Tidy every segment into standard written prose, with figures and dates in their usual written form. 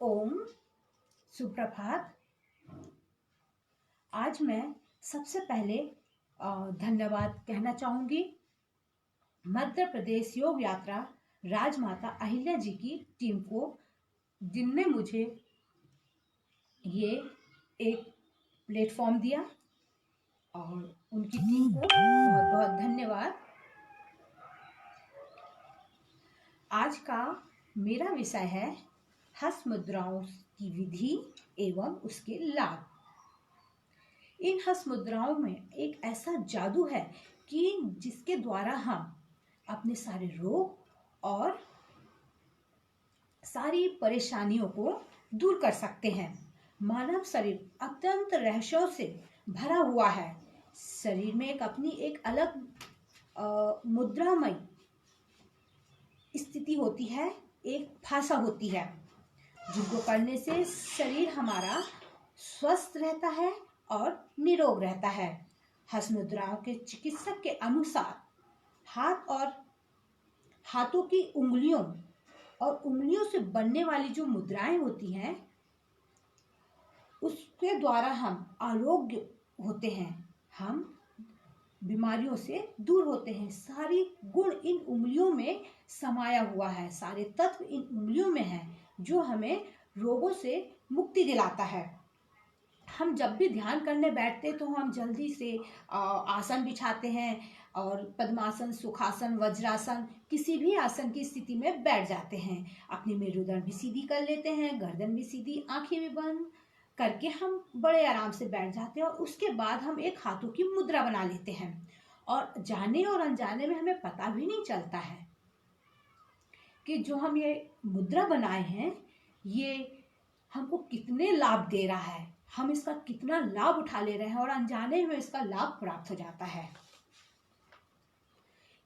ओम सुप्रभात। आज मैं सबसे पहले धन्यवाद कहना चाहूंगी मध्य प्रदेश योग यात्रा राजमाता अहिल्या जी की टीम को, जिनने मुझे ये एक प्लेटफॉर्म दिया, और उनकी टीम को बहुत बहुत धन्यवाद। आज का मेरा विषय है हस्त मुद्राओं की विधि एवं उसके लाभ। इन हस्त मुद्राओं में एक ऐसा जादू है कि जिसके द्वारा हम अपने सारे रोग और सारी परेशानियों को दूर कर सकते हैं। मानव शरीर अत्यंत रहस्यों से भरा हुआ है। शरीर में अपनी एक अलग मुद्रामय स्थिति होती है, एक भाषा होती है, जिनको करने से शरीर हमारा स्वस्थ रहता है और निरोग रहता है। हस्त मुद्राओं के चिकित्सक के अनुसार हाथ और हाथों की उंगलियों और उंगलियों से बनने वाली जो मुद्राएं होती हैं, उसके द्वारा हम आरोग्य होते हैं, हम बीमारियों से दूर होते हैं। सारी गुण इन उंगलियों में समाया हुआ है, सारे तत्व इन उंगलियों में है, जो हमें रोगों से मुक्ति दिलाता है। हम जब भी ध्यान करने बैठते तो हम जल्दी से आसन बिछाते हैं और पद्मासन, सुखासन, वज्रासन, किसी भी आसन की स्थिति में बैठ जाते हैं। अपनी मेरुदंड भी सीधी कर लेते हैं, गर्दन भी सीधी, आंखें भी बंद करके हम बड़े आराम से बैठ जाते हैं। और उसके बाद हम एक हाथों की मुद्रा बना लेते हैं, और जाने और अनजाने में हमें पता भी नहीं चलता है कि जो हम ये मुद्रा बनाए हैं ये हमको कितने लाभ दे रहा है, हम इसका कितना लाभ उठा ले रहे हैं, और अनजाने में इसका लाभ प्राप्त हो जाता है।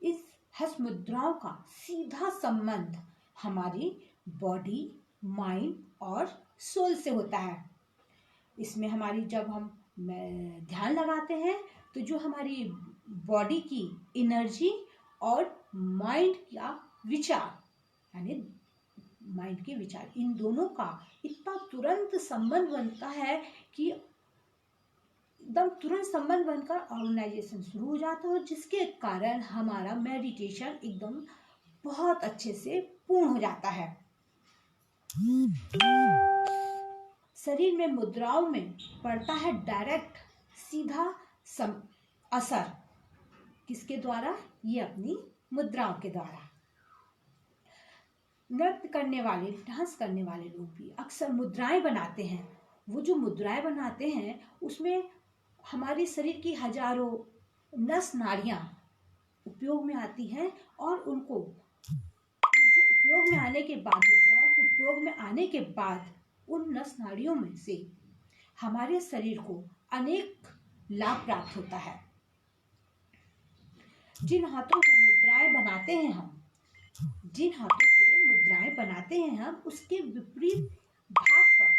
इस हस्त मुद्राओं का सीधा संबंध हमारी बॉडी, माइंड और सोल से होता है। इसमें हमारी जब हम ध्यान लगाते हैं तो जो हमारी बॉडी की एनर्जी और माइंड का विचार, यानी माइंड के विचार, इन दोनों का इतना तुरंत संबंध बनता है कि एकदम तुरंत संबंध बनकर ऑर्गेनाइजेशन शुरू हो जाता है, और जिसके कारण हमारा मेडिटेशन एकदम बहुत अच्छे से पूर्ण हो जाता है। शरीर में मुद्राओं में पड़ता है डायरेक्ट, सीधा असर। किसके द्वारा? ये अपनी मुद्राओं के द्वारा। नृत्य करने वाले, डांस करने वाले लोग भी अक्सर मुद्राएं बनाते हैं। वो जो मुद्राएं बनाते हैं उसमें हमारे शरीर की हजारों नस नाड़ियां उपयोग में आती हैं, और उनको जो उपयोग में आने के बाद, मुद्राओं के उपयोग में आने के बाद, उन नस नाड़ियों में से हमारे शरीर को अनेक लाभ प्राप्त होता है। जिन हाथों से मुद्राएं बनाते हैं हम, उसके विपरीत भाग पर,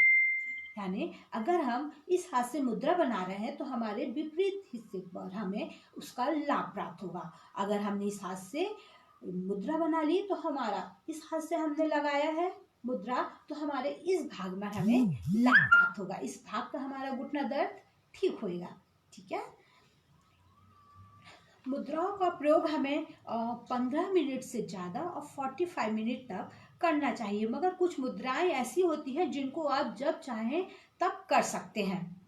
यानी अगर हम इस हाथ से मुद्रा बना रहे हैं तो हमारे विपरीत हिस्से पर हमें उसका लाभ प्राप्त होगा। अगर हमने इस हाथ से मुद्रा बना ली तो हमारा, इस हाथ से हमने लगाया है मुद्रा, तो हमारे इस भाग में हमें लाभ प्राप्त होगा, इस भाग का हमारा घुटना दर्द ठीक होएगा। ठीक है। मुद्राओं का प्रयोग हमें 15 मिनट से ज़्यादा और 45 मिनट तक करना चाहिए, मगर कुछ मुद्राएं ऐसी होती हैं जिनको आप जब चाहें तब कर सकते हैं।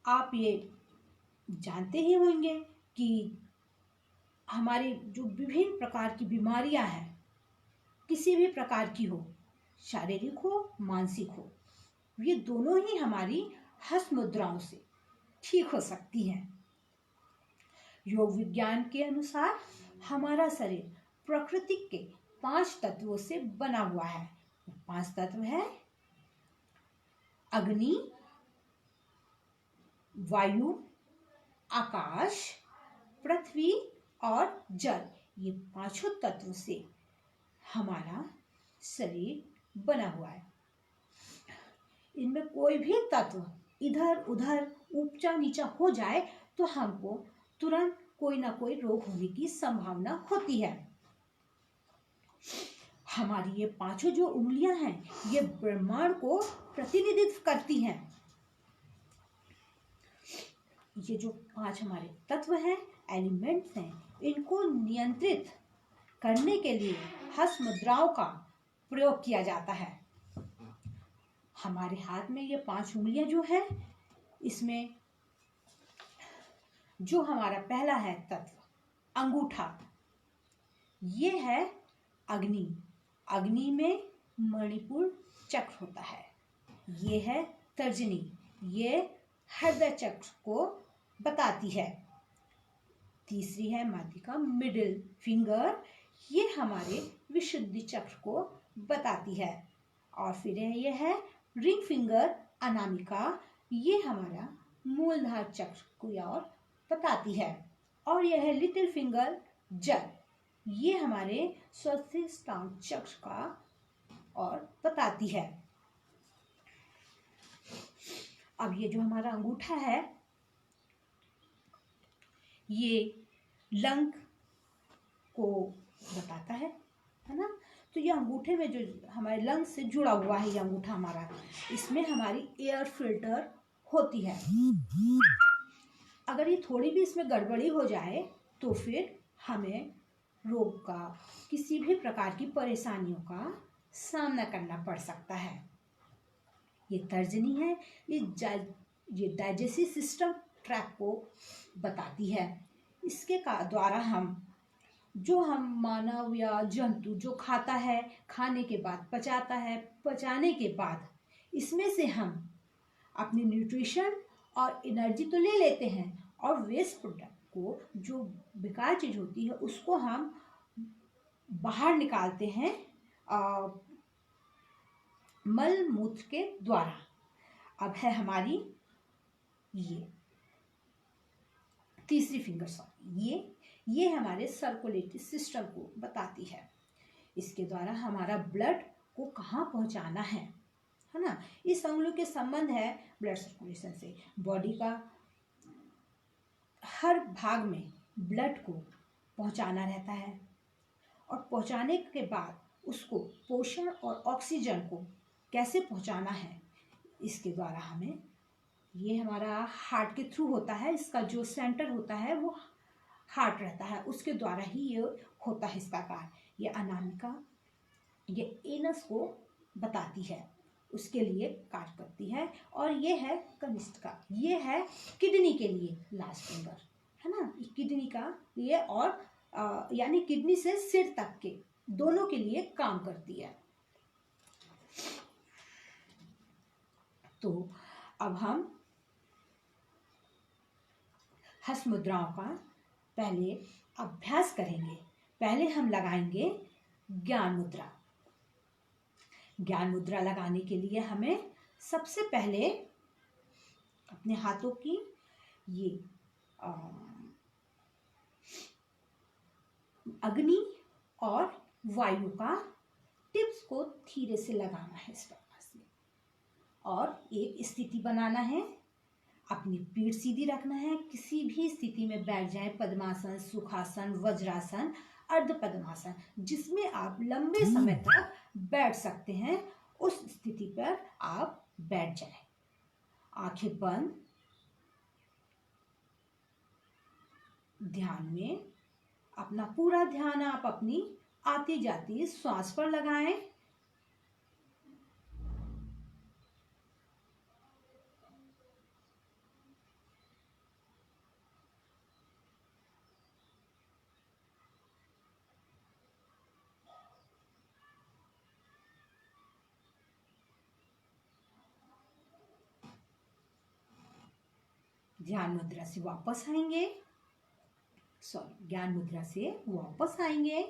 आप ये जानते ही होंगे कि हमारी जो विभिन्न प्रकार की बीमारियां हैं, किसी भी प्रकार की हो, शारीरिक हो, मानसिक हो, ये दोनों ही हमारी हस्त मुद्राओं से ठीक हो सकती हैं। योग विज्ञान के अनुसार हमारा शरीर प्रकृति के 5 तत्वों से बना हुआ है। 5 तत्व है अग्नि, वायु, आकाश, पृथ्वी और जल। ये 5 तत्व से हमारा शरीर बना हुआ है। इनमें कोई भी तत्व इधर उधर, ऊंचा नीचा हो जाए तो हमको तुरंत कोई ना कोई रोग होने की संभावना होती है। हमारी ये पांचों जो उंगलियां हैं ये ब्रह्मांड को प्रतिनिधित्व करती हैं। ये जो पांच हमारे तत्व हैं, एलिमेंट्स हैं, इनको नियंत्रित करने के लिए हस्त मुद्राओं का प्रयोग किया जाता है। हमारे हाथ में ये पांच उंगलियां जो है, इसमें जो हमारा पहला है तत्व अंगूठा, ये है अग्नि। अग्नि में मणिपुर चक्र होता है। ये है तर्जनी, ये हृदय चक्र को बताती है। तीसरी है माध्यिका मिडिल फिंगर, ये हमारे विशुद्धि चक्र को बताती है। और फिर ये है रिंग फिंगर अनामिका, ये हमारा मूलधार चक्र को और बताती है। और यह है लिटिल फिंगर जल, ये हमारे स्वादिष्टान चक्र का और बताती है। अब ये जो हमारा अंगूठा है, ये लंग को बताता है ना। तो ये अंगूठे में जो हमारे लंग से जुड़ा हुआ है, ये अंगूठा हमारा, इसमें हमारी एयर फिल्टर होती है। अगर ये थोड़ी भी इसमें गड़बड़ी हो जाए तो फिर हमें रोग का, किसी भी प्रकार की परेशानियों का सामना करना पड़ सकता है। ये तर्जनी है, ये डाइजेस्टिव सिस्टम ट्रैक को बताती है। इसके द्वारा हम मानव या जंतु जो खाता है, खाने के बाद पचाता है, पचाने के बाद इसमें से हम अपनी न्यूट्रिशन और एनर्जी तो ले लेते हैं, और वेस्ट प्रोडक्ट को, जो बेकार चीज होती है, उसको हम बाहर निकालते हैं मल मूत्र के द्वारा। अब है हमारी ये तीसरी फिंगर, ये हमारे सर्कुलेटरी सिस्टम को बताती है। इसके द्वारा हमारा ब्लड को कहाँ पहुंचाना है ना। इस अंगुलों के संबंध है ब्लड सर्कुलेशन से। बॉडी का हर भाग में ब्लड को पहुंचाना रहता है, और पहुंचाने के बाद उसको पोषण और ऑक्सीजन को कैसे पहुंचाना है, इसके द्वारा हमें, ये हमारा हार्ट के थ्रू होता है। इसका जो सेंटर होता है वो हार्ट रहता है, उसके द्वारा ही ये होता है इसका कार्य। ये अनामिका, ये एनस को बताती है, उसके लिए कार्य करती है। और ये है कनिष्ठिका, ये है किडनी के लिए लास्ट फिंगर है ना, किडनी का ये, और यानी किडनी से सिर तक के दोनों के लिए काम करती है। तो अब हम हस्त मुद्राओं का पहले अभ्यास करेंगे। पहले हम लगाएंगे ज्ञान मुद्रा। ज्ञान मुद्रा लगाने के लिए हमें सबसे पहले अपने हाथों की ये अग्नि और वायु का टिप्स को धीरे से लगाना है इस प्रकार से, और एक स्थिति बनाना है। अपनी पीठ सीधी रखना है, किसी भी स्थिति में बैठ जाए, पद्मासन, सुखासन, वज्रासन, अर्ध पद्मासन, जिसमें आप लंबे समय तक बैठ सकते हैं, उस स्थिति पर आप बैठ जाएं। आंखें बंद, ध्यान में अपना पूरा ध्यान आप अपनी आती जाती श्वास पर लगाएं। ध्यान मुद्रा से वापस आएंगे, ज्ञान मुद्रा से वापस आएंगे।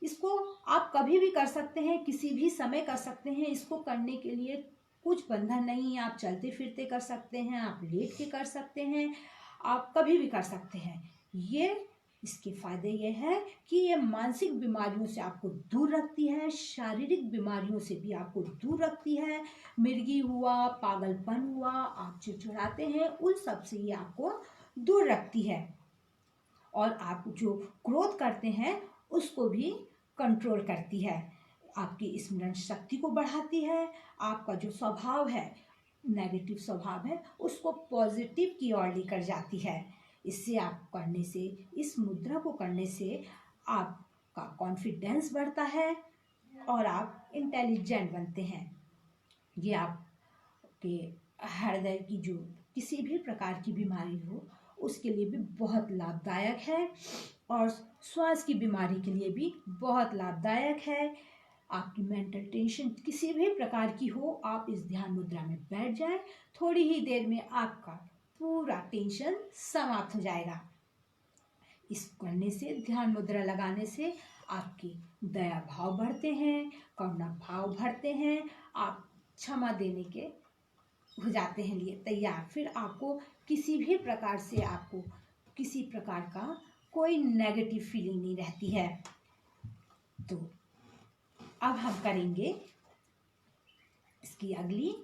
इसको आप कभी भी कर सकते हैं, किसी भी समय कर सकते हैं। इसको करने के लिए कुछ बंधन नहीं है, आप चलते फिरते कर सकते हैं, आप लेट के कर सकते हैं, आप कभी भी कर सकते हैं। इसके फायदे ये है कि ये मानसिक बीमारियों से आपको दूर रखती है, शारीरिक बीमारियों से भी आपको दूर रखती है। मिर्गी हुआ, पागलपन हुआ, आप चिड़चिड़ाते हैं, उन सब से ये आपको दूर रखती है। और आप जो क्रोध करते हैं उसको भी कंट्रोल करती है। आपकी स्मरण शक्ति को बढ़ाती है, आपका जो स्वभाव है, नेगेटिव स्वभाव है, उसको पॉजिटिव की ओर लेकर जाती है। इससे आप करने से, इस मुद्रा को करने से आपका कॉन्फिडेंस बढ़ता है और आप इंटेलिजेंट बनते हैं। ये आपके हृदय की जो किसी भी प्रकार की बीमारी हो उसके लिए भी बहुत लाभदायक है और श्वास की बीमारी के लिए भी बहुत लाभदायक है। आपकी मेंटल टेंशन किसी भी प्रकार की हो, आप इस ध्यान मुद्रा में बैठ जाएं, थोड़ी ही देर में आपका पूरा टेंशन समाप्त हो जाएगा। इस करने से, ध्यान मुद्रा लगाने से आपकी दया भाव बढ़ते हैं, करुणा भाव बढ़ते हैं, आप क्षमा देने के हो जाते हैं लिए तैयार। फिर आपको किसी भी प्रकार से, आपको किसी प्रकार का कोई नेगेटिव फीलिंग नहीं रहती है। तो अब हम करेंगे इसकी अगली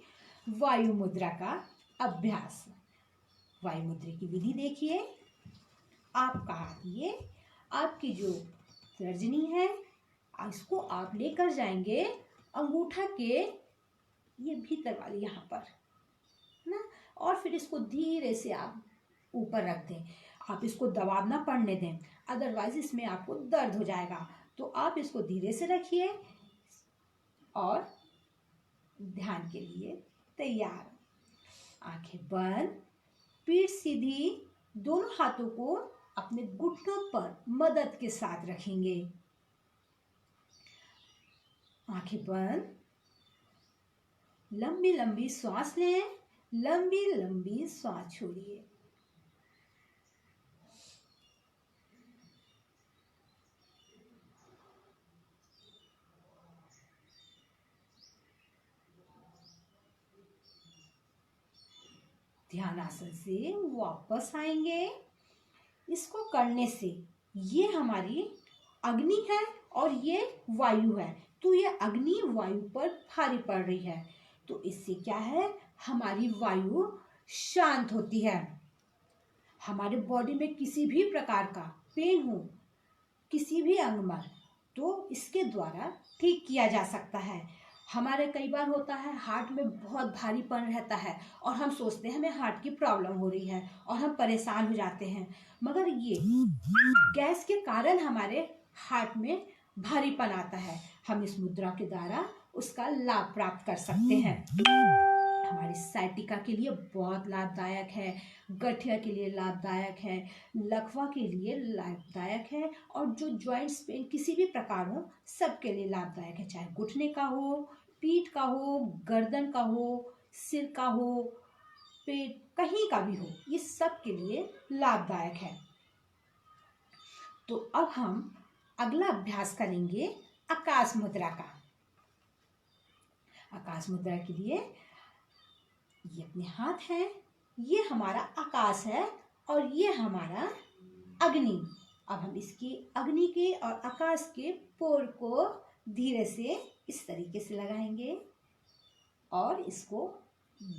वायु मुद्रा का अभ्यास। वायु मुद्रा की विधि देखिए। आपका हाथ, ये आपकी जो तर्जनी है, इसको आप लेकर जाएंगे अंगूठा के ये भीतर वाली यहाँ पर ना, और फिर इसको धीरे से आप ऊपर रख दें। आप इसको दबाव ना पड़ने दें, अदरवाइज इसमें आपको दर्द हो जाएगा। तो आप इसको धीरे से रखिए और ध्यान के लिए तैयार। आंखें बंद, पीठ सीधी, दोनों हाथों को अपने घुटनों पर मदद के साथ रखेंगे। आंखें बंद, लंबी लंबी सांस लें, लंबी लंबी सांस छोड़िए। ध्यान आसन से वापस आएंगे। इसको करने से, ये हमारी अग्नि है और ये वायु है, तो ये अग्नि वायु पर भारी पड़ रही है। तो इससे क्या है, हमारी वायु शांत होती है। हमारे बॉडी में किसी भी प्रकार का पेन हो, किसी भी अंग में, तो इसके द्वारा ठीक किया जा सकता है। हमारे कई बार होता है हार्ट में बहुत भारीपन रहता है और हम सोचते हैं हमें हार्ट की प्रॉब्लम हो रही है और हम परेशान हो जाते हैं, मगर ये गैस के कारण हमारे हार्ट में भारीपन आता है। हम इस मुद्रा के द्वारा उसका लाभ प्राप्त कर सकते हैं। हमारी साइटिका के लिए बहुत लाभदायक है, गठिया के लिए लाभदायक है, लकवा के लिए लाभदायक है, और जो जॉइंट्स पेन किसी भी प्रकार हो सबके लिए लाभदायक है। चाहे घुटने का हो, पीठ का हो, गर्दन का हो, सिर का हो, पेट, कहीं का भी हो, ये सब के लिए लाभदायक है। तो अब हम अगला अभ्यास करेंगे आकाश मुद्रा का। आकाश मुद्रा के लिए ये अपने हाथ है, ये हमारा आकाश है और ये हमारा अग्नि। अब हम इसकी अग्नि के और आकाश के पोर को धीरे से इस तरीके से लगाएंगे और इसको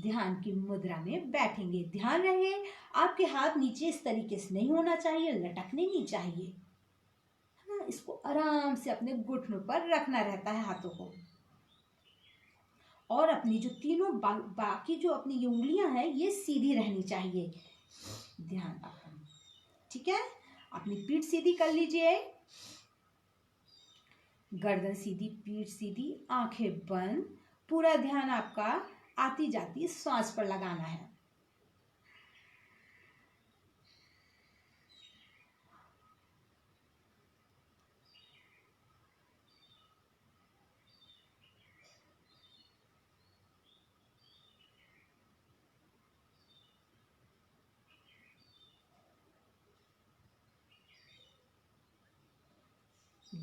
ध्यान की मुद्रा में बैठेंगे। ध्यान रहे आपके हाथ नीचे इस तरीके से नहीं होना चाहिए, लटकने नहीं चाहिए, है ना। इसको आराम से अपने घुटनों पर रखना रहता है हाथों को, और अपनी जो तीनों बाकी जो अपनी उंगलियां हैं ये सीधी रहनी चाहिए। ध्यान रखना, ठीक है। अपनी पीठ सीधी कर लीजिए, गर्दन सीधी, पीठ सीधी, आंखें बंद। पूरा ध्यान आपका आती जाती सांस पर लगाना है।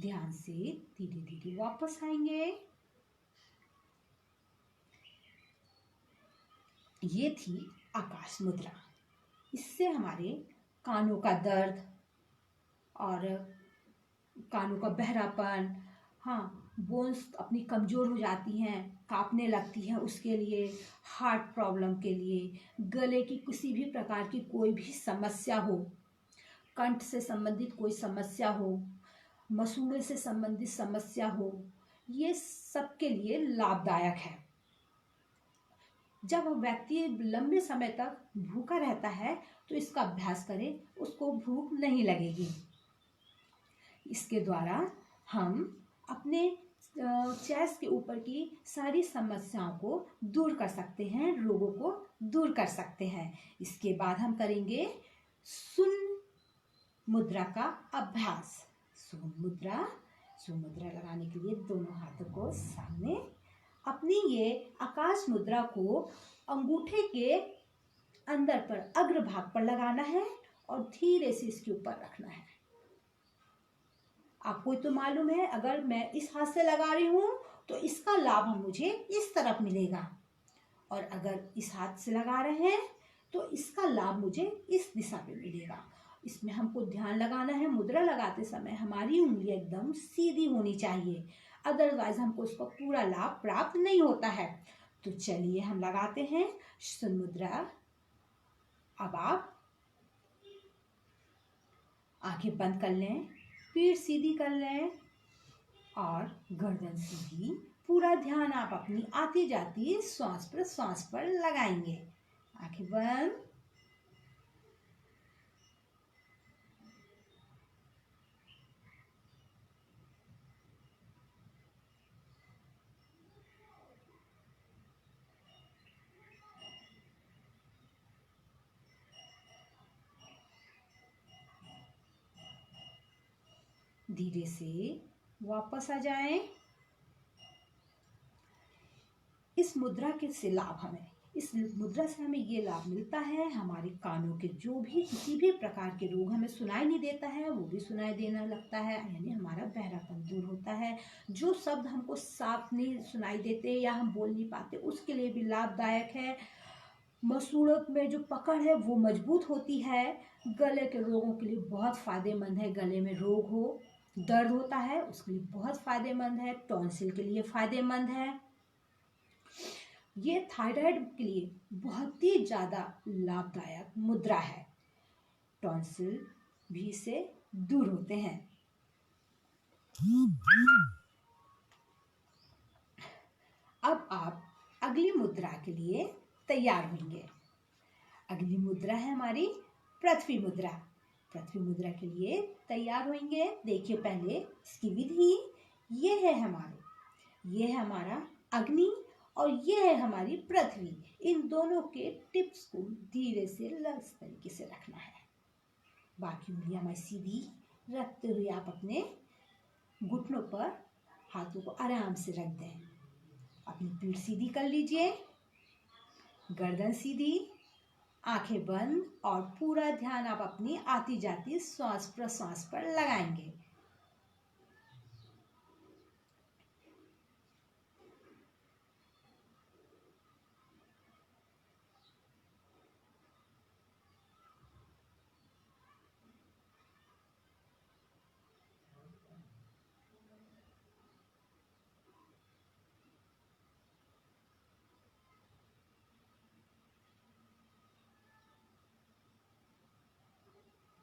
ध्यान से धीरे धीरे वापस आएंगे। ये थी आकाश मुद्रा। इससे हमारे कानों का दर्द और कानों का बहरापन, हाँ, बोन्स अपनी कमजोर हो जाती हैं, कांपने लगती हैं, उसके लिए, हार्ट प्रॉब्लम के लिए, गले की किसी भी प्रकार की कोई भी समस्या हो, कंठ से संबंधित कोई समस्या हो, मसूड़े से संबंधित समस्या हो, ये सबके लिए लाभदायक है। जब व्यक्ति लंबे समय तक भूखा रहता है तो इसका अभ्यास करें, उसको भूख नहीं लगेगी। इसके द्वारा हम अपने चेस्ट के ऊपर की सारी समस्याओं को दूर कर सकते हैं, रोगों को दूर कर सकते हैं। इसके बाद हम करेंगे शून्य मुद्रा का अभ्यास। शून्य मुद्रा लगाने के लिए दोनों हाथों को सामने, अपनी ये आकाश मुद्रा को अंगूठे के अंदर पर अग्रभाग पर लगाना है और धीरे से इसके ऊपर रखना है। आपको तो मालूम है, अगर मैं इस हाथ से लगा रही हूं तो इसका लाभ मुझे इस तरफ मिलेगा, और अगर इस हाथ से लगा रहे हैं तो इसका लाभ मुझे इस दिशा में मिलेगा। इसमें हमको ध्यान लगाना है, मुद्रा लगाते समय हमारी उंगलियां एकदम सीधी होनी चाहिए, अदरवाइज हमको इसका पूरा लाभ प्राप्त नहीं होता है। तो चलिए हम लगाते हैं शून्य मुद्रा। अब आप आंखें बंद कर लें, पीठ सीधी कर लें और गर्दन सीधी। पूरा ध्यान आप अपनी आती जाती श्वास पर लगाएंगे। आंखें बंद। धीरे से वापस आ जाएं। इस मुद्रा के से लाभ हमें, इस मुद्रा से हमें ये लाभ मिलता है, हमारे कानों के जो भी किसी भी प्रकार के रोग हमें सुनाई नहीं देता है वो भी सुनाई देने लगता है, यानी हमारा बहरापन दूर होता है। जो शब्द हमको साफ नहीं सुनाई देते या हम बोल नहीं पाते उसके लिए भी लाभदायक है। मसूड़त में जो पकड़ है वो मजबूत होती है। गले के रोगों के लिए बहुत फायदेमंद है। गले में रोग हो, दर्द होता है, उसके लिए बहुत फायदेमंद है। टॉन्सिल के लिए फायदेमंद है। ये थायराइड के लिए बहुत ही ज्यादा लाभदायक मुद्रा है। टॉन्सिल भी से दूर होते हैं। अब आप अगली मुद्रा के लिए तैयार होंगे। अगली मुद्रा है हमारी पृथ्वी मुद्रा। पृथ्वी मुद्रा के लिए तैयार होंगे। देखिए पहले इसकी विधि। ये है हमारा अग्नि और ये है हमारी पृथ्वी। इन दोनों के टिप्स को धीरे से इस तरीके से रखना है। बाकी उंगलियां हमारी सीधी रखते हुए आप अपने घुटनों पर हाथों को आराम से रख दें। अपनी पीठ सीधी कर लीजिए, गर्दन सीधी, आंखें बंद और पूरा ध्यान आप अपनी आती जाती श्वास प्रश्वास पर लगाएंगे।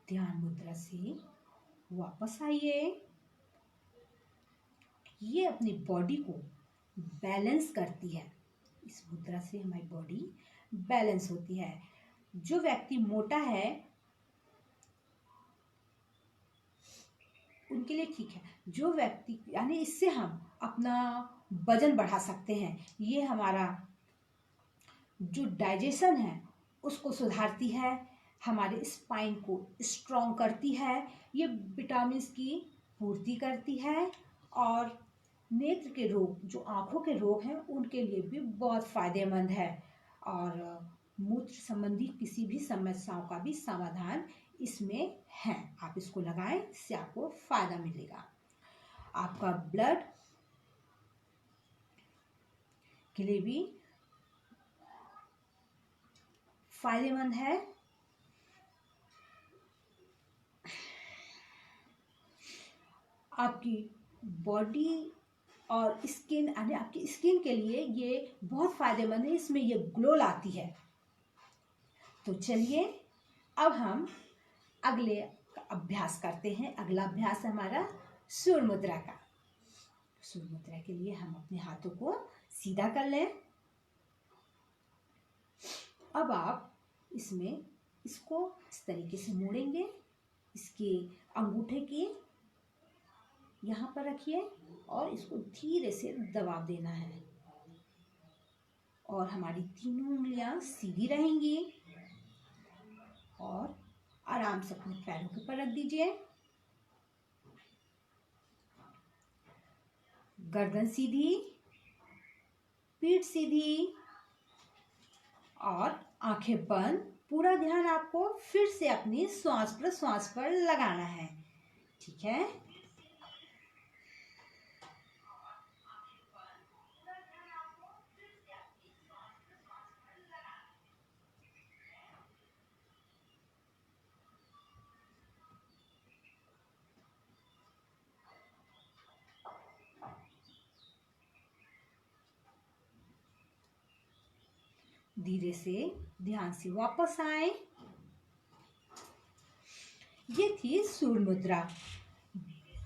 ध्यान मुद्रा से वापस आइए। ये अपनी बॉडी को बैलेंस करती है। इस मुद्रा से हमारी बॉडी बैलेंस होती है। जो व्यक्ति मोटा है उनके लिए ठीक है। जो व्यक्ति, यानी इससे हम अपना वजन बढ़ा सकते हैं। ये हमारा जो डाइजेशन है उसको सुधारती है, हमारे स्पाइन को स्ट्रॉन्ग करती है, ये विटामिन की पूर्ति करती है, और नेत्र के रोग, जो आंखों के रोग हैं उनके लिए भी बहुत फायदेमंद है, और मूत्र संबंधी किसी भी समस्याओं का भी समाधान इसमें है। आप इसको लगाएं, इससे आपको फायदा मिलेगा। आपका ब्लड के लिए भी फायदेमंद है। आपकी बॉडी और स्किन, यानी आपकी स्किन के लिए ये बहुत फायदेमंद है। इसमें ये ग्लो लाती है। तो चलिए अब हम अगले अभ्यास करते हैं। अगला अभ्यास है हमारा सूर्य मुद्रा का। सूर्य मुद्रा के लिए हम अपने हाथों को सीधा कर लें। अब आप इसमें इसको इस तरीके से मोड़ेंगे, इसके अंगूठे के यहाँ पर रखिए और इसको धीरे से दबाव देना है और हमारी तीनों उंगलियां सीधी रहेंगी और आराम से अपने पैरों के ऊपर रख दीजिए। गर्दन सीधी, पीठ सीधी और आंखें बंद। पूरा ध्यान आपको फिर से अपनी श्वास प्रश्वास पर लगाना है, ठीक है। धीरे से ध्यान से वापस आए। ये थी सूर्य मुद्रा।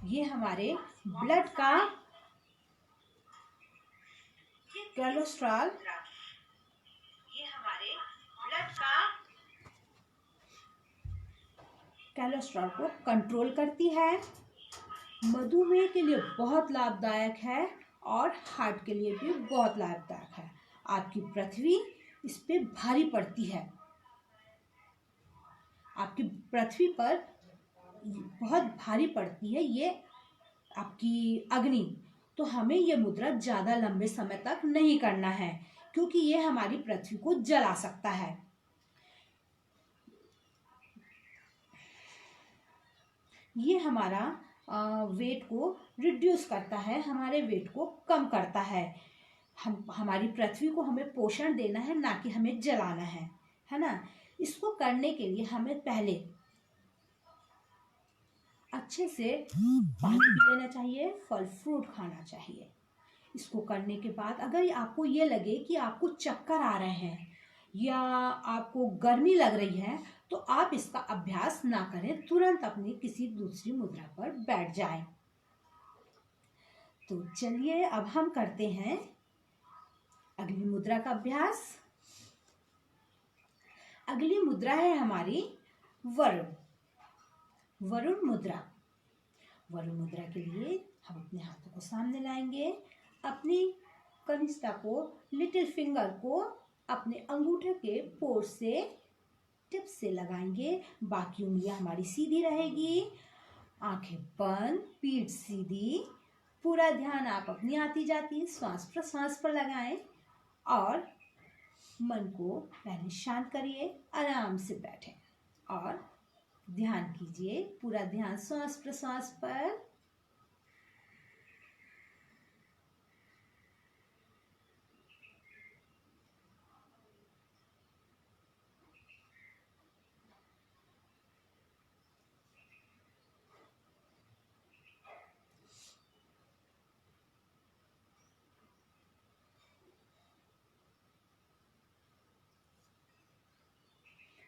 ये हमारे ब्लड का कोलेस्ट्रॉल को कंट्रोल करती है। मधुमेह के लिए बहुत लाभदायक है और हार्ट के लिए भी बहुत लाभदायक है। आपकी पृथ्वी इस पे भारी पड़ती है, आपकी पृथ्वी पर बहुत भारी पड़ती है ये आपकी अग्नि। तो हमें ये मुद्रा ज़्यादा लंबे समय तक नहीं करना है क्योंकि ये हमारी पृथ्वी को जला सकता है। ये हमारा वेट को रिड्यूस करता है, हमारे वेट को कम करता है। हमारी पृथ्वी को हमें पोषण देना है, ना कि हमें जलाना है ना। इसको करने के लिए हमें पहले अच्छे से पानी पी लेना चाहिए, फल फ्रूट खाना चाहिए। इसको करने के बाद अगर आपको ये लगे कि आपको चक्कर आ रहे हैं या आपको गर्मी लग रही है तो आप इसका अभ्यास ना करें, तुरंत अपनी किसी दूसरी मुद्रा पर बैठ जाएं। तो चलिए अब हम करते हैं अगली मुद्रा का अभ्यास। अगली मुद्रा है हमारी वरुण मुद्रा। वरुण मुद्रा के लिए हम अपने हाथों को सामने लाएंगे, अपनी कनिष्ठा को, लिटिल फिंगर को अपने अंगूठे के पोर से टिप से लगाएंगे। बाकी उंगलियां हमारी सीधी रहेगी, आंखें बंद, पीठ सीधी। पूरा ध्यान आप अपनी आती जाती श्वास प्रश्वास पर लगाएं और मन को पहले शांत करिए, आराम से बैठें और ध्यान कीजिए। पूरा ध्यान श्वास प्रश्वास पर।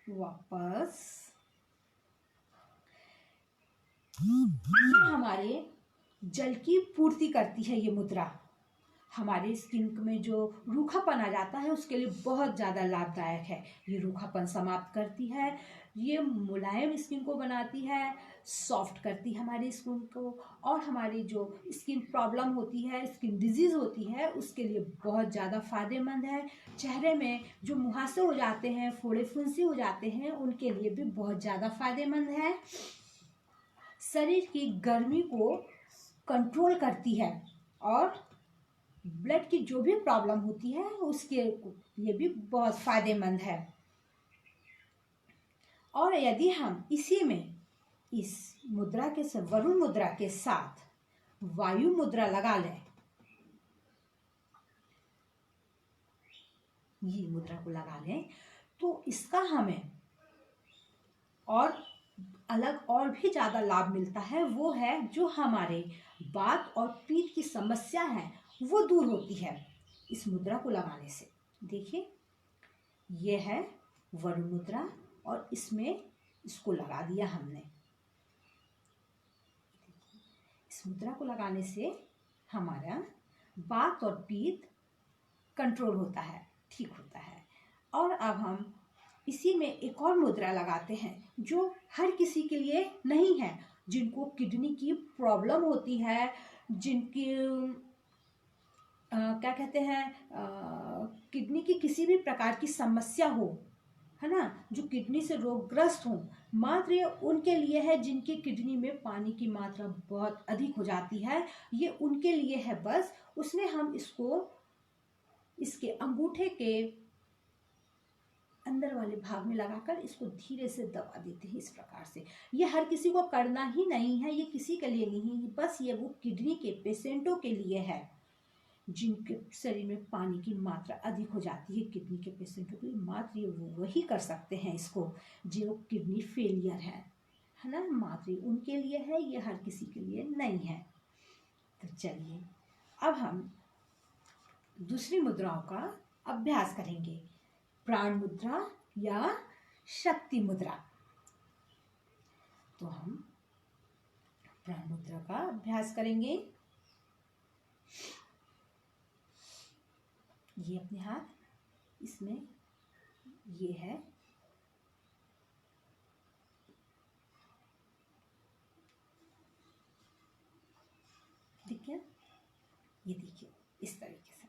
वापस ये हमारे जल की पूर्ति करती है। ये मुद्रा हमारे स्किन में जो रूखापन आ जाता है उसके लिए बहुत ज़्यादा लाभदायक है। ये रूखापन समाप्त करती है, ये मुलायम स्किन को बनाती है, सॉफ्ट करती है हमारी स्किन को, और हमारी जो स्किन प्रॉब्लम होती है, स्किन डिजीज़ होती है, उसके लिए बहुत ज़्यादा फायदेमंद है। चेहरे में जो मुहासे हो जाते हैं, फोड़े फुंसी हो जाते हैं, उनके लिए भी बहुत ज़्यादा फायदेमंद है। शरीर की गर्मी को कंट्रोल करती है और ब्लड की जो भी प्रॉब्लम होती है उसके लिए भी बहुत फायदेमंद है। और यदि हम इसी में इस मुद्रा के साथ, वरुण मुद्रा के साथ वायु मुद्रा लगा लें, ये मुद्रा को लगा लें, तो इसका हमें और अलग और भी ज़्यादा लाभ मिलता है। वो है जो हमारे बात और पीठ की समस्या है वो दूर होती है इस मुद्रा को लगाने से। देखिए ये है वरुण मुद्रा और इसमें इसको लगा दिया हमने। इस मुद्रा को लगाने से हमारा वात और पित्त कंट्रोल होता है, ठीक होता है। और अब हम इसी में एक और मुद्रा लगाते हैं जो हर किसी के लिए नहीं है। जिनको किडनी की प्रॉब्लम होती है, जिनकी क्या कहते हैं, किडनी की किसी भी प्रकार की समस्या हो, है ना, जो किडनी से रोगग्रस्त हो, मात्र ये उनके लिए है जिनकी किडनी में पानी की मात्रा बहुत अधिक हो जाती है। ये उनके लिए है बस। उसमें हम इसको इसके अंगूठे के अंदर वाले भाग में लगाकर इसको धीरे से दबा देते हैं इस प्रकार से। ये हर किसी को करना ही नहीं है, ये किसी के लिए नहीं है, बस ये वो किडनी के पेशेंटों के लिए है जिनके शरीर में पानी की मात्रा अधिक हो जाती है। किडनी के पेशेंटों के लिए मात्र ये वही कर सकते हैं इसको, जो किडनी फेलियर है ना, मात्र उनके लिए है, ये हर किसी के लिए नहीं है। तो चलिए अब हम दूसरी मुद्राओं का अभ्यास करेंगे, प्राण मुद्रा या शक्ति मुद्रा। तो हम प्राण मुद्रा का अभ्यास करेंगे। ये अपने हाथ, इसमें ये है, देखिए, ये देखिए इस तरीके से,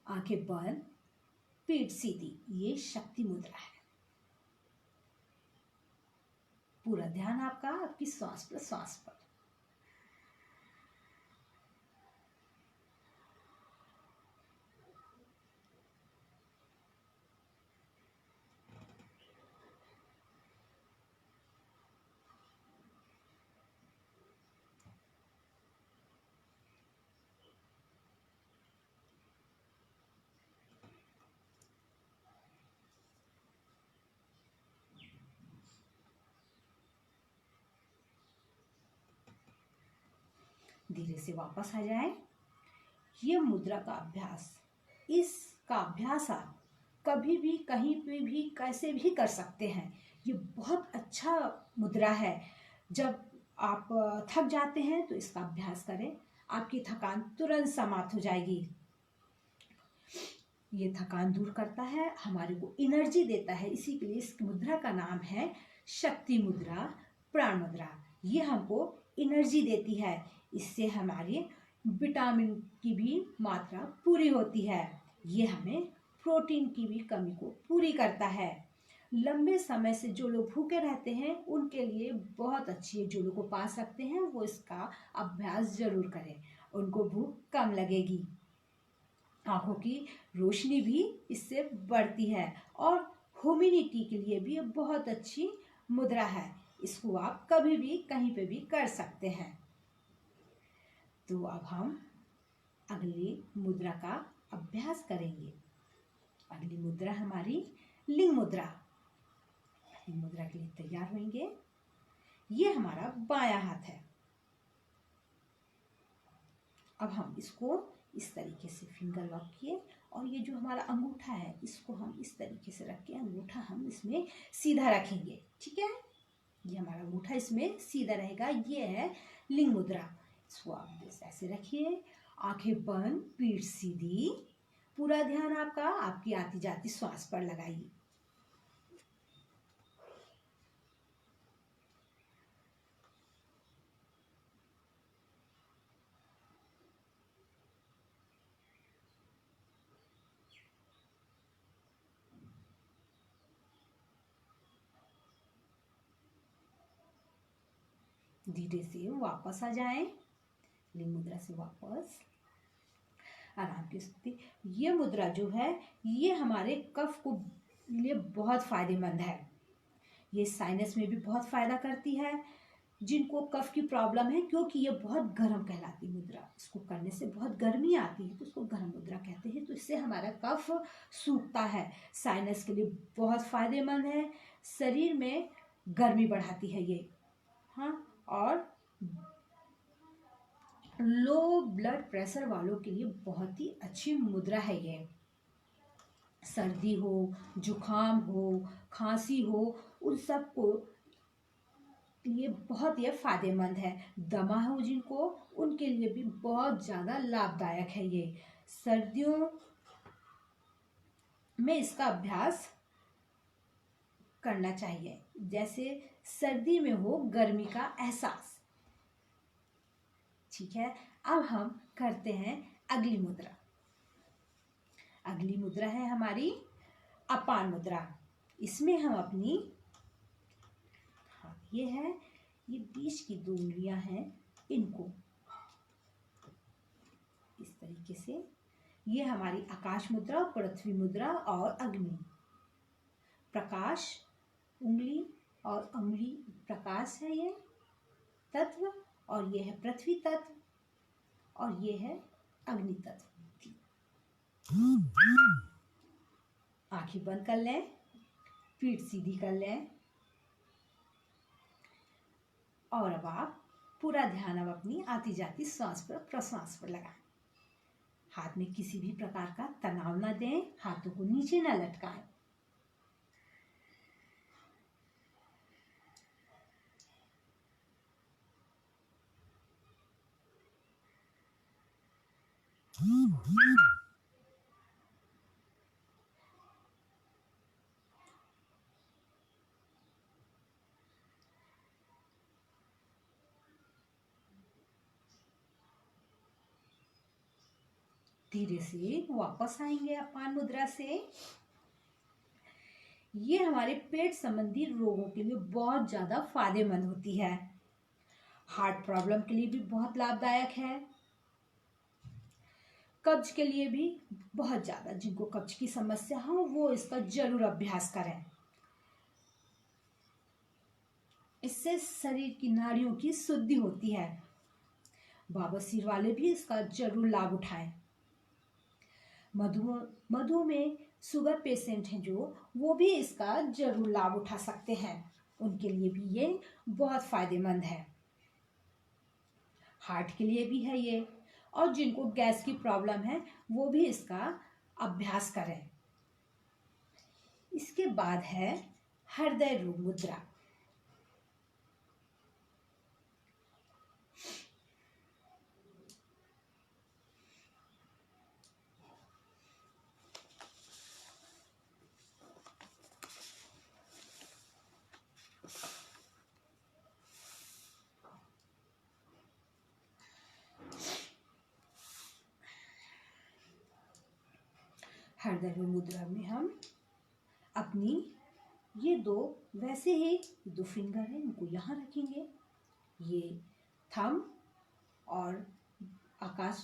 आंखें बंद, पीठ सीधी, ये शक्ति मुद्रा है। पूरा ध्यान आपका आपकी श्वास प्रश्वास पर। धीरे से वापस आ जाए। ये मुद्रा का अभ्यास, इसका अभ्यास आप कभी भी कहीं पे भी कैसे भी कर सकते हैं। ये बहुत अच्छा मुद्रा है। जब आप थक जाते हैं तो इसका अभ्यास करें, आपकी थकान तुरंत समाप्त हो जाएगी। ये थकान दूर करता है, हमारे को एनर्जी देता है, इसी के लिए इस मुद्रा का नाम है शक्ति मुद्रा, प्राण मुद्रा। ये हमको एनर्जी देती है, इससे हमारी विटामिन की भी मात्रा पूरी होती है। ये हमें प्रोटीन की भी कमी को पूरी करता है। लंबे समय से जो लोग भूखे रहते हैं उनके लिए बहुत अच्छी है। जो लोग उपास रखते हैं वो इसका अभ्यास जरूर करें, उनको भूख कम लगेगी, आंखों की रोशनी भी इससे बढ़ती है, और ह्यूमिनिटी के लिए भी ये बहुत अच्छी मुद्रा है। इसको आप कभी भी कहीं पे भी कर सकते हैं। तो अब हम अगली मुद्रा का अभ्यास करेंगे। अगली मुद्रा हमारी लिंग मुद्रा। लिंग मुद्रा के लिए तैयार होंगे। ये हमारा बायां हाथ है। अब हम इसको इस तरीके से फिंगर लॉक किए, और ये जो हमारा अंगूठा है इसको हम इस तरीके से रख के अंगूठा हम इसमें सीधा रखेंगे। ठीक है, ये हमारा अंगूठा इसमें सीधा रहेगा। ये है लिंग मुद्रा। इसको आप ऐसे रखिए, आंखें बंद, पीठ सीधी, पूरा ध्यान आपका आपकी आती जाती श्वास पर लगाइए। धीरे से वापस आ जाएं, लिंग मुद्रा से वापस आराम की स्थिति। ये मुद्रा जो है ये हमारे कफ को लिए बहुत फायदेमंद है। ये साइनस में भी बहुत फायदा करती है जिनको कफ की प्रॉब्लम है, क्योंकि ये बहुत गर्म कहलाती मुद्रा। इसको करने से बहुत गर्मी आती है तो इसको गर्म मुद्रा कहते हैं। तो इससे हमारा कफ सूखता है, साइनस के लिए बहुत फायदेमंद है, शरीर में गर्मी बढ़ाती है ये। हाँ, और लो ब्लड प्रेशर वालों के लिए बहुत ही अच्छी मुद्रा है ये। सर्दी हो, जुखाम हो, खांसी हो, उन सबको लिए बहुत ये फायदेमंद है। दमा हो जिनको, उनके लिए भी बहुत ज़्यादा लाभदायक है ये। सर्दियों में इसका अभ्यास करना चाहिए, जैसे सर्दी में हो गर्मी का एहसास। ठीक है, अब हम करते हैं अगली मुद्रा। अगली मुद्रा है हमारी अपान मुद्रा। इसमें हम अपनी, ये है, ये बीच की 2 उंगलियां हैं, इनको इस तरीके से, ये हमारी आकाश मुद्रा, पृथ्वी मुद्रा और अग्नि। प्रकाश उंगली और अंगुली प्रकाश है ये तत्व, और ये है पृथ्वी तत्व, और ये है अग्नि तत्व। आंखें बंद कर लें, पीठ सीधी कर लें, और अब आप पूरा ध्यान अब अपनी आती जाती सांस पर, प्रश्वास पर लगाएं। हाथ में किसी भी प्रकार का तनाव न दें, हाथों को नीचे न लटकाएं। धीरे से वापस आएंगे अपान मुद्रा से। ये हमारे पेट संबंधी रोगों के लिए बहुत ज्यादा फायदेमंद होती है। हार्ट प्रॉब्लम के लिए भी बहुत लाभदायक है। कब्ज के लिए भी बहुत ज्यादा, जिनको कब्ज की समस्या हो वो इसका जरूर अभ्यास करें। इससे शरीर की नाड़ियों की शुद्धि होती है। बवासीर वाले भी इसका जरूर लाभ उठाएं। मधुमेह शुगर पेशेंट हैं जो, वो भी इसका जरूर लाभ उठा सकते हैं। उनके लिए भी ये बहुत फायदेमंद है। हार्ट के लिए भी है ये, और जिनको गैस की प्रॉब्लम है वो भी इसका अभ्यास करें। इसके बाद है हृदय रोग मुद्रा। हृदय रोग मुद्रा में हम अपनी ये 2, वैसे ही 2 फिंगर है, इनको यहाँ रखेंगे। ये थंब और आकाश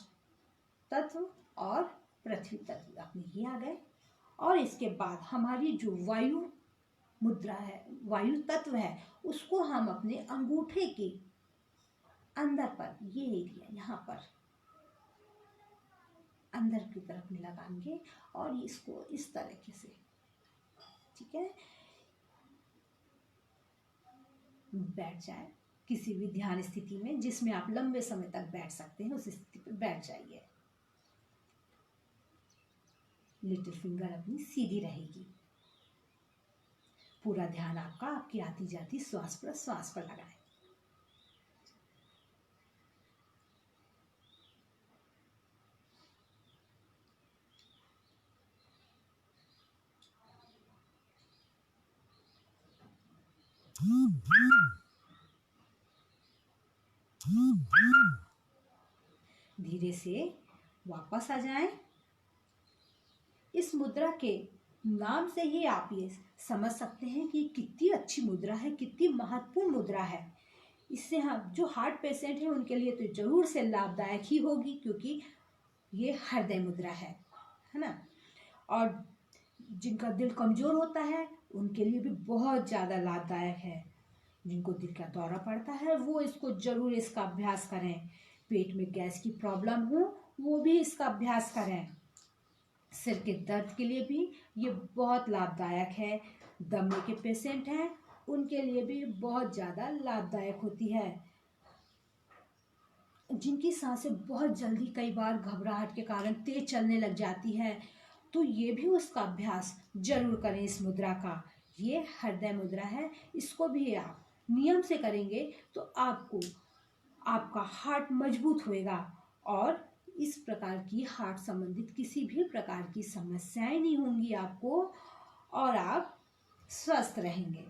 तत्व और पृथ्वी तत्व अपने ये आ गए। और इसके बाद हमारी जो वायु मुद्रा है, वायु तत्व है, उसको हम अपने अंगूठे के अंदर पर, ये एरिया यहाँ पर अंदर की तरफ में लगाएंगे और इसको इस तरीके से, ठीक है, बैठ जाए किसी भी ध्यान स्थिति में जिसमें आप लंबे समय तक बैठ सकते हैं, उस स्थिति पर बैठ जाइए। लिटिल फिंगर अपनी सीधी रहेगी। पूरा ध्यान आपका आपकी आती जाती श्वास प्रश्वास पर लगाएं। धीरे से वापस आ जाएं। इस मुद्रा के नाम से ही आप ये समझ सकते हैं कि कितनी अच्छी मुद्रा है, कितनी महत्वपूर्ण मुद्रा है। इससे हम जो हार्ट पेशेंट हैं उनके लिए तो जरूर से लाभदायक ही होगी, क्योंकि ये हृदय मुद्रा है ना। और जिनका दिल कमजोर होता है उनके लिए भी बहुत ज़्यादा लाभदायक है। जिनको दिल का दौरा पड़ता है वो इसको जरूर इसका अभ्यास करें। पेट में गैस की प्रॉब्लम हो वो भी इसका अभ्यास करें। सिर के दर्द के लिए भी ये बहुत लाभदायक है। दमे के पेशेंट हैं उनके लिए भी बहुत ज़्यादा लाभदायक होती है। जिनकी सांसें बहुत जल्दी कई बार घबराहट के कारण तेज चलने लग जाती है, तो ये भी उसका अभ्यास जरूर करें इस मुद्रा का। ये हृदय मुद्रा है, इसको भी आप नियम से करेंगे तो आपको आपका हार्ट मजबूत होएगा और इस प्रकार की हार्ट संबंधित किसी भी प्रकार की समस्याएं नहीं होंगी आपको और आप स्वस्थ रहेंगे।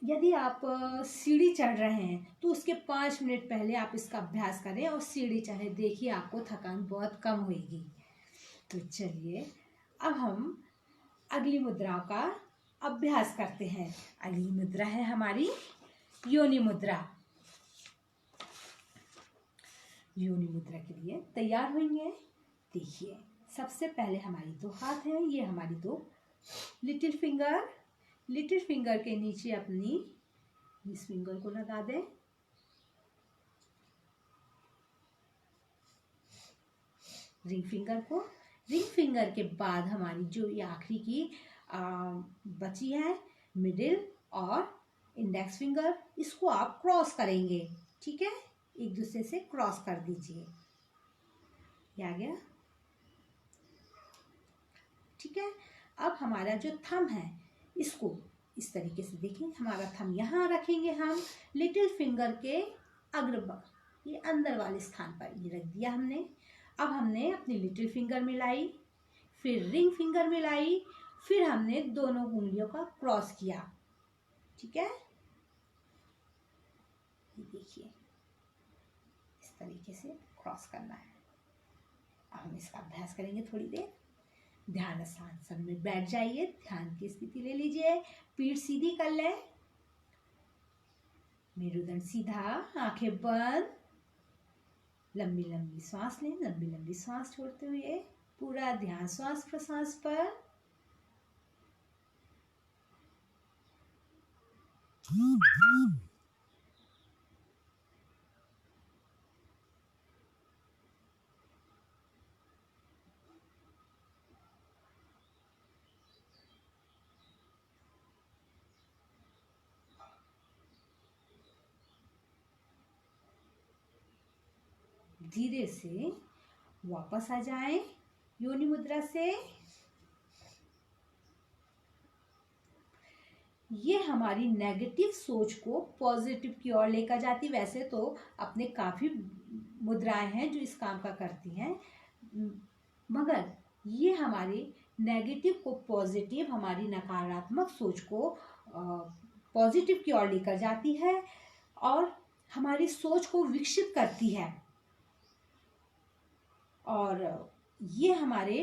यदि आप सीढ़ी चढ़ रहे हैं तो उसके 5 मिनट पहले आप इसका अभ्यास करें और सीढ़ी चढ़े, देखिए आपको थकान बहुत कम होगी। तो चलिए अब हम अगली मुद्राओं का अभ्यास करते हैं। अगली मुद्रा है हमारी योनि मुद्रा। योनि मुद्रा के लिए तैयार होंगे। देखिए सबसे पहले हमारी 2 हाथ हैं, ये हमारी 2 लिटिल फिंगर। लिटिल फिंगर के नीचे अपनी इस फिंगर को लगा दें। रिंग फिंगर को, रिंग फिंगर के बाद हमारी जो ये आखिरी की बची है मिडिल और इंडेक्स फिंगर, इसको आप क्रॉस करेंगे। ठीक है, एक दूसरे से क्रॉस कर दीजिए। ये आ गया। ठीक है, अब हमारा जो थंब है इसको इस तरीके से देखिए, हमारा थंब यहाँ रखेंगे हम लिटिल फिंगर के अग्र, ये अंदर वाले स्थान पर ये रख दिया हमने। अब हमने अपनी लिटिल फिंगर मिलाई, फिर रिंग फिंगर मिलाई, फिर हमने दोनों उंगलियों का क्रॉस किया। ठीक है, ये देखिए इस तरीके से क्रॉस करना है। अब हम इसका अभ्यास करेंगे थोड़ी देर। ध्यान आसन में बैठ जाइए, ध्यान की स्थिति ले लीजिए, पीठ सीधी कर लें, मेरुदंड सीधा, आंखें बंद, लंबी लंबी सांस लें, लंबी लंबी सांस छोड़ते हुए पूरा ध्यान श्वास प्रश्वास पर। धीरे से वापस आ जाएं योनि मुद्रा से। ये हमारी नेगेटिव सोच को पॉजिटिव की ओर लेकर जाती। वैसे तो अपने काफी मुद्राएं हैं जो इस काम का करती हैं, मगर ये हमारे नेगेटिव को पॉजिटिव, हमारी नकारात्मक सोच को पॉजिटिव की ओर लेकर जाती है और हमारी सोच को विकसित करती है। और ये हमारे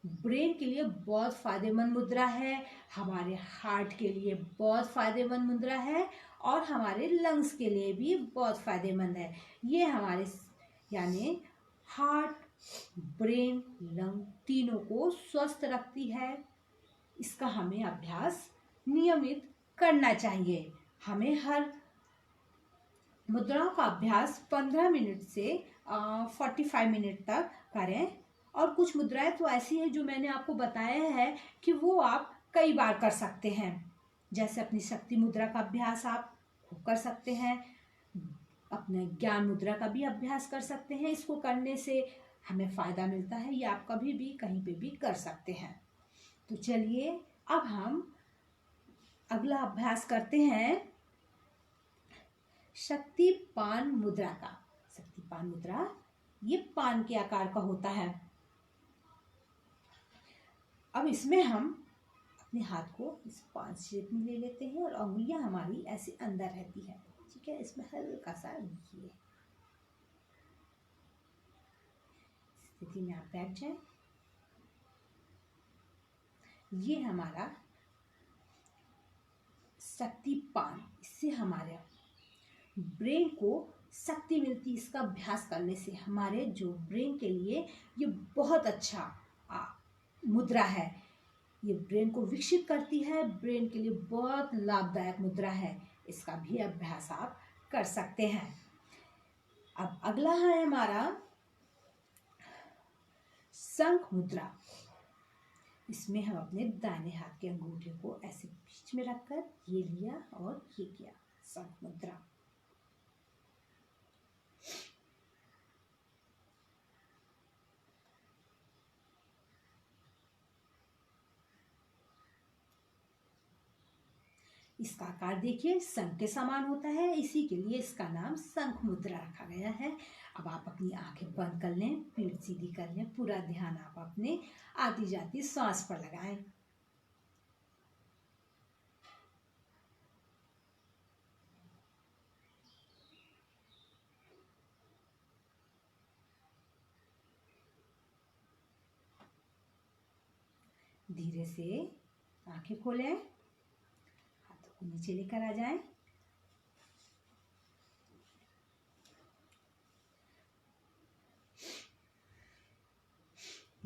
ब्रेन के लिए बहुत फायदेमंद मुद्रा है, हमारे हार्ट के लिए बहुत फायदेमंद मुद्रा है और हमारे लंग्स के लिए भी बहुत फायदेमंद है। ये हमारे यानी हार्ट, ब्रेन, लंग तीनों को स्वस्थ रखती है। इसका हमें अभ्यास नियमित करना चाहिए। हमें हर मुद्राओं का अभ्यास 15 मिनट से 45 मिनट तक करें। और कुछ मुद्राएं तो ऐसी हैं जो मैंने आपको बताया है कि वो आप कई बार कर सकते हैं। जैसे अपनी शक्ति मुद्रा का अभ्यास आप कर सकते हैं, अपने ज्ञान मुद्रा का भी अभ्यास कर सकते हैं। इसको करने से हमें फायदा मिलता है, ये आप कभी भी कहीं पे भी कर सकते हैं। तो चलिए अब हम अगला अभ्यास करते हैं शक्ति पान मुद्रा का। शक्ति पान मुद्रा ये पान के आकार का होता है। अब इसमें हम अपने हाथ को इस पान शेप में ले लेते हैं और उंगलियां हमारी ऐसे अंदर रहती है। ठीक है, इसमें हल्का सा देखिए स्थिति में आप बैठ जाएं। ये हमारा शक्ति पान, इससे हमारे ब्रेन को शक्ति मिलती है। इसका अभ्यास करने से हमारे जो ब्रेन के लिए ये बहुत अच्छा मुद्रा है। ये ब्रेन को विकसित करती है, ब्रेन के लिए बहुत लाभदायक मुद्रा है। इसका भी अभ्यास आप कर सकते हैं। अब अगला है हमारा शंख मुद्रा। इसमें हम अपने दाहिने हाथ के अंगूठे को ऐसे बीच में रखकर ये लिया और ये किया, शंख मुद्रा। इसका आकार देखिए शंख के समान होता है, इसी के लिए इसका नाम शंख मुद्रा रखा गया है। अब आप अपनी आंखें बंद कर लें, पीठ सीधी कर लें, पूरा ध्यान आप अपने आती जाती सांस पर लगाएं। धीरे से आंखें खोलें, हाथों को नीचे लेकर आ जाएं।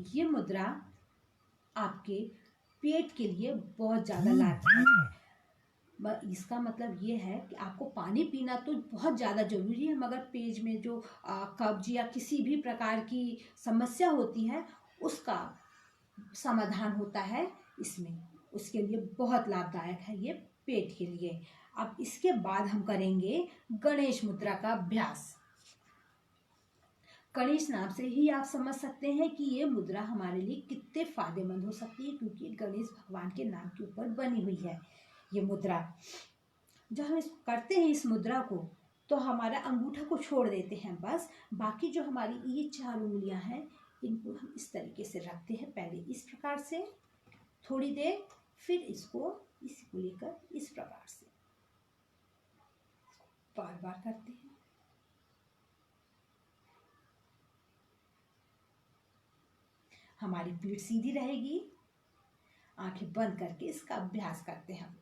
ये मुद्रा आपके पेट के लिए बहुत ज़्यादा लाभदायक है। इसका मतलब ये है कि आपको पानी पीना तो बहुत ज़्यादा जरूरी है, मगर पेट में जो कब्ज या किसी भी प्रकार की समस्या होती है उसका समाधान होता है इसमें, उसके लिए बहुत लाभदायक है ये पेट के लिए। अब इसके बाद हम करेंगे गणेश मुद्रा का अभ्यास। गणेश नाम से ही आप समझ सकते हैं कि ये मुद्रा हमारे लिए कितने फायदेमंद हो सकती है, क्योंकि गणेश भगवान के नाम के ऊपर बनी हुई है ये मुद्रा। जब हम करते हैं इस मुद्रा को तो हमारा अंगूठा को छोड़ देते हैं बस, बाकी जो हमारी ये 4 उंगलियां हैं इनको हम इस तरीके से रखते हैं, पहले इस प्रकार से थोड़ी देर, फिर इसको लेकर इस प्रकार से बार बार करते हैं। हमारी पीठ सीधी रहेगी, आंखें बंद करके इसका अभ्यास करते हैं।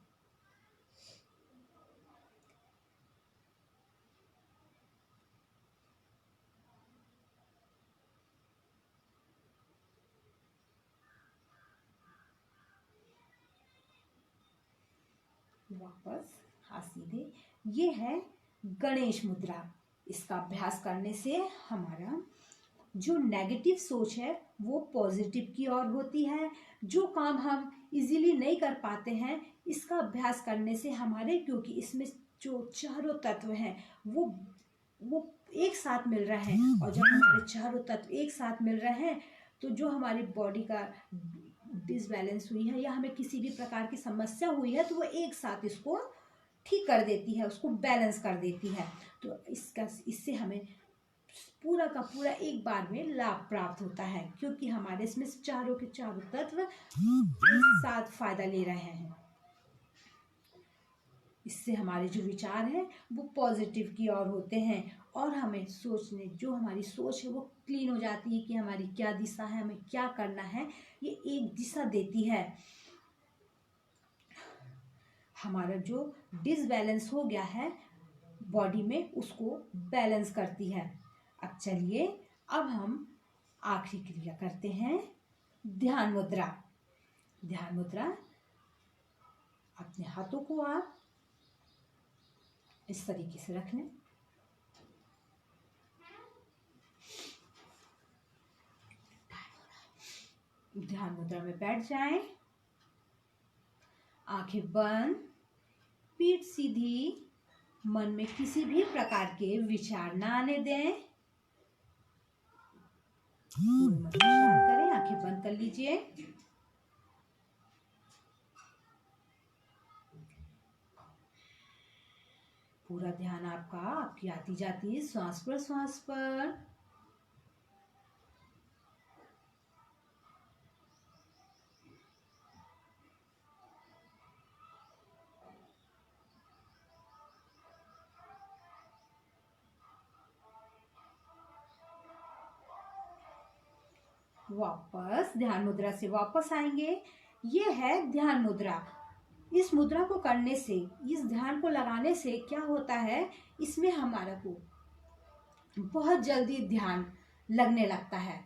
वापस हाथ सीधे। ये है गणेश मुद्रा। इसका अभ्यास करने से हमारा जो नेगेटिव सोच है वो पॉजिटिव की ओर होती है। जो काम हम इजीली नहीं कर पाते हैं, इसका अभ्यास करने से हमारे, क्योंकि इसमें जो चारों तत्व हैं वो एक साथ मिल रहे हैं, और जब हमारे चारों तत्व एक साथ मिल रहे हैं तो जो हमारी बॉडी का डिसबैलेंस हुई है या हमें किसी भी प्रकार की समस्या हुई है तो वो एक साथ इसको ठीक कर देती है, उसको बैलेंस कर देती है। तो इससे हमें पूरा का पूरा एक बार में लाभ प्राप्त होता है, क्योंकि हमारे इसमें चारों के चारों तत्व एक साथ फायदा ले रहे हैं। इससे हमारे जो विचार हैं वो पॉजिटिव की ओर होते हैं, और हमें सोचने, जो हमारी सोच है वो क्लीन हो जाती है कि हमारी क्या दिशा है, हमें क्या करना है, ये एक दिशा देती है। हमारा जो डिसबैलेंस हो गया है बॉडी में उसको बैलेंस करती है। अब चलिए, अब हम आखिरी क्रिया करते हैं, ध्यान मुद्रा। ध्यान मुद्रा, अपने हाथों को आप इस तरीके से रख लें। ध्यान मुद्रा में बैठ जाएं, आंखें बंद, पीठ सीधी, मन में किसी भी प्रकार के विचार ना आने दें। मन शांत करें, आंखें बंद कर लीजिए। पूरा ध्यान आपका आपकी आती जाती श्वास पर। वापस ध्यान मुद्रा से वापस आएंगे। ये है ध्यान मुद्रा। इस मुद्रा को करने से, इस ध्यान को लगाने से क्या होता है, इसमें हमारा को बहुत जल्दी ध्यान लगने लगता है।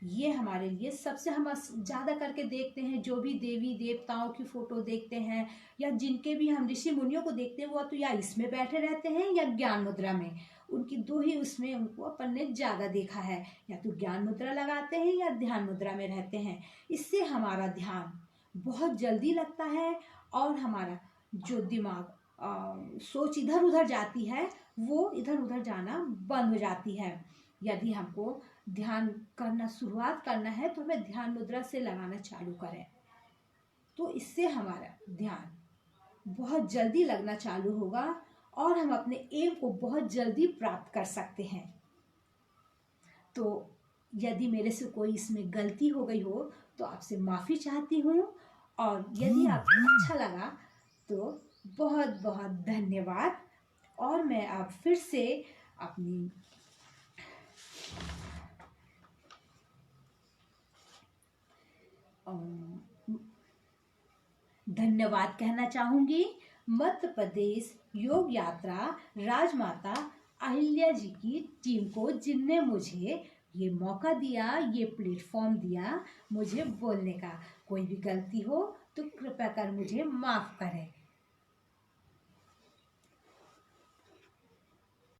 ये हमारे लिए सबसे, हम ज़्यादा करके देखते हैं, जो भी देवी देवताओं की फोटो देखते हैं या जिनके भी हम ऋषि मुनियों को देखते हैं, वो तो या इसमें बैठे रहते हैं या ज्ञान मुद्रा में। उनकी दो ही उसमें उनको अपन ने ज़्यादा देखा है, या तो ज्ञान मुद्रा लगाते हैं या ध्यान मुद्रा में रहते हैं। इससे हमारा ध्यान बहुत जल्दी लगता है, और हमारा जो दिमाग सोच इधर उधर जाती है वो इधर उधर जाना बंद हो जाती है। यदि हमको ध्यान करना शुरुआत करना है तो हमें ध्यान मुद्रा से लगाना चालू करें, तो इससे हमारा ध्यान बहुत जल्दी लगना चालू होगा और हम अपने एम को बहुत जल्दी प्राप्त कर सकते हैं। तो यदि मेरे से कोई इसमें गलती हो गई हो तो आपसे माफ़ी चाहती हूँ, और यदि आपको अच्छा लगा तो बहुत बहुत धन्यवाद। और मैं अब फिर से अपनी धन्यवाद कहना चाहूँगी मध्य प्रदेश योग यात्रा राजमाता अहिल्या जी की टीम को, जिनने मुझे ये मौका दिया, ये प्लेटफॉर्म दिया मुझे बोलने का। कोई भी गलती हो तो कृपया कर मुझे माफ़ करें।